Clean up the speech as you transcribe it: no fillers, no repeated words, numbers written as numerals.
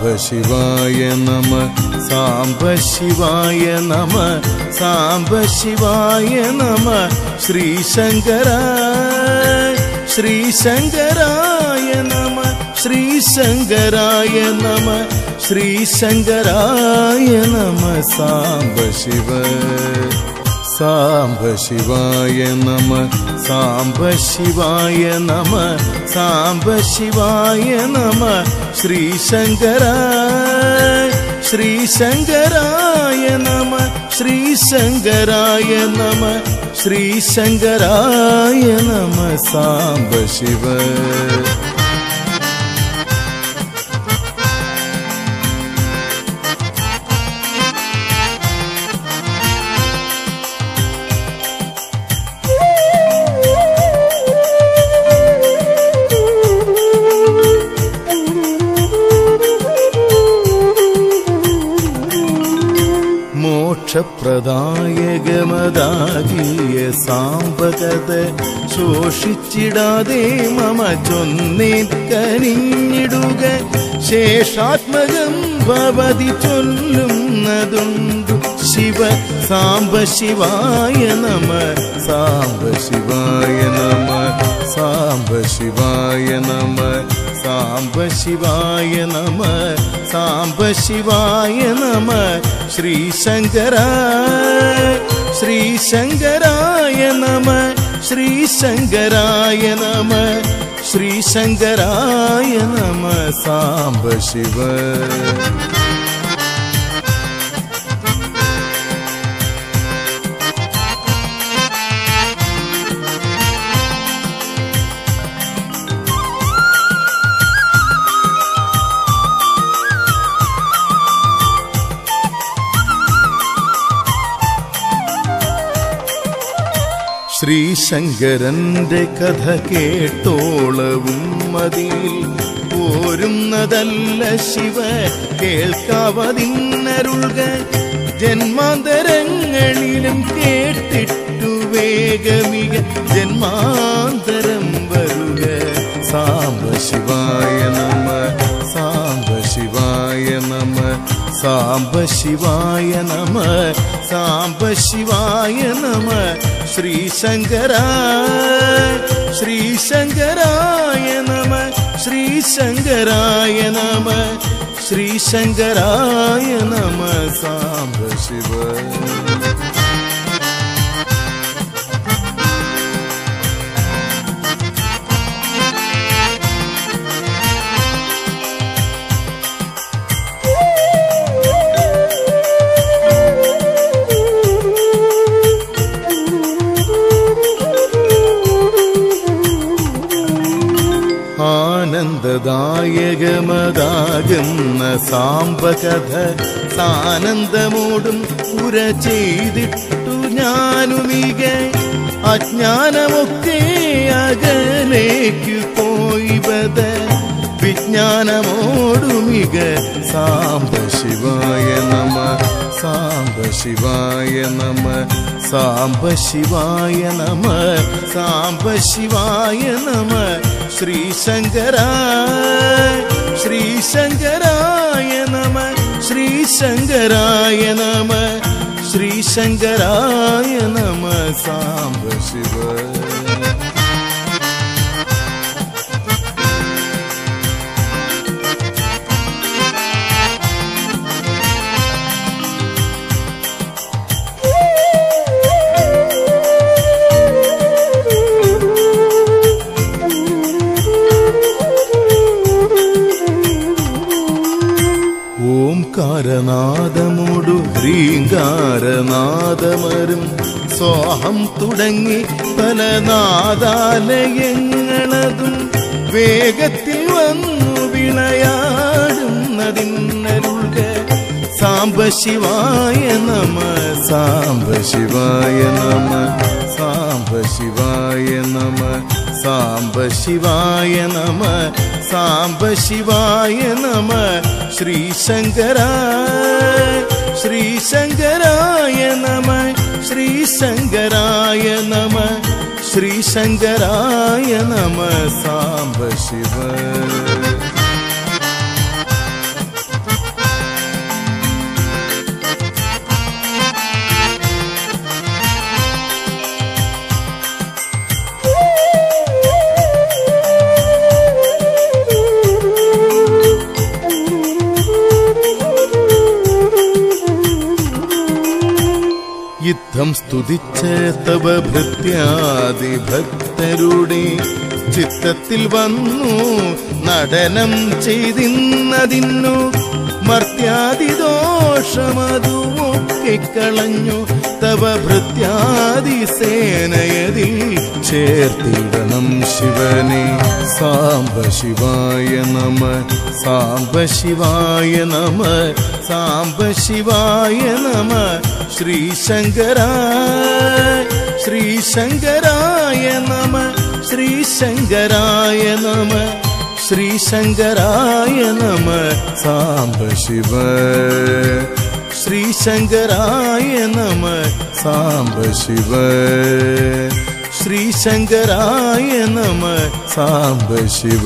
സാംബ ശിവായ നമ സാംബ ശിവായ നമ സാംബ ശിവായ നമ ശ്രീശങ്കരായ ശ്രീശങ്കരായ നമ ശ്രീശങ്കരായ നമ ശ്രീശങ്കരായ നമ സാംബ ശിവ സാംബ ശിവായ നമ സാംബ ശിവായ നമ സാംബ ശിവായ നമ ശ്രീശങ്കരായ ശ്രീശങ്കരായ നമ ശ്രീശങ്കരായ നമ ശ്രീശങ്കരായ നമ സാംബ ശിവ മോക്ഷപ്രദായകമതാകിയ സാംബകത ശോഷിച്ചിടാതെ മമ ചൊന്നേൻ കനിഞ്ഞിടുക ശേഷാത്മകം ഭവതി ചൊല്ലുന്നതുണ്ടു ശിവ സാംബ ശിവായ നമ സാംബ ശിവായ നമ സാംബ ശിവായ നമ സാംബ ശിവായ നമ സാംബ ശിവായ നമ ശ്രീശങ്കരായ ശ്രീശങ്കരായ നമ ശ്രീശങ്കരായ നമ ശ്രീശങ്കരായ നമ സാംബ ശിവ ശ്രീശങ്കരന്റെ കഥ കേട്ടോളവും മതിയിൽ പോരുന്നതല്ല ശിവ കേൾക്കാവതിന്നരുൾക ജന്മാന്തരങ്ങളിലും കേട്ടിട്ടു വേഗമിക ജന്മാന്തരം വരുക സാംബ ശിവായ നമ സാംബ ശിവായ നമ സാംബ ശിവായ നമ സാംബ ശിവായ നമ ശ്രീശങ്കരായ ശ്രീശങ്കരായ നമ ശ്രീശങ്കരായ നമ ശ്രീശങ്കരായ നമ സാംബ ശിവ ആനന്ദദായകമതാകുന്ന സാംബകഥ സാനന്ദമോടും പുര ചെയ്തിട്ടു ഞാനുമിക അജ്ഞാനമൊക്കെ അകലേക്കു പോയി ബദ വിജ്ഞാനമോടുമിക സാംബ ശിവായ നമ സാംബ ശിവായ നമ സാംബ ശിവായ നമ സാംബ ശിവായ നമ ശ്രീശങ്കരായ ശ്രീശങ്കരായ നമ ശ്രീശങ്കരായ നമ ശ്രീശങ്കരായ നമ സാംബ ശിവ ഓംകാരനാദമോടു ഹ്രീങ്കാരനാദമരും സ്വാഹം തുടങ്ങി പല നാദാലയങ്ങളതും വേഗത്തിൽ വന്നു വിളയാടുന്നതിന്നരുൾക സാംബ ശിവായ നമ സാംബ ശിവായ നമ സാംബ ശിവായ നമ സാംബ ശിവായ നമ സാംബ ശിവായ നമ ശ്രീശങ്കരായ ശ്രീശങ്കരായ നമ ശ്രീശങ്കരായ നമ ശ്രീശങ്കരായ നമ സാംബ ശിവ യുദ്ധം സ്തുതിച്ച തവ ഭൃത്യാദിഭക്തരുടെ ചിത്തത്തിൽ വന്നു നടനം ചെയ്തിന്നതിന്നു മർത്യാദിദോഷമതുമൊക്കെ കളഞ്ഞു തവ ഭൃത്യാദിസേനയതിൽ ചേർത്തിടണം ശിവനെ. സാംബ ശിവായ നമ, സാംബ ശിവായ നമ, സാംബ ശിവായ നമ. ശ്രീശങ്കരായ നമ, ശ്രീശങ്കരായ നമ, ശ്രീശങ്കരായ നമ. സാംബ ശിവ ശ്രീശങ്കരായ നമ, സാംബ ശിവ ശ്രീശങ്കരായ നമ, സാംബ ശിവ.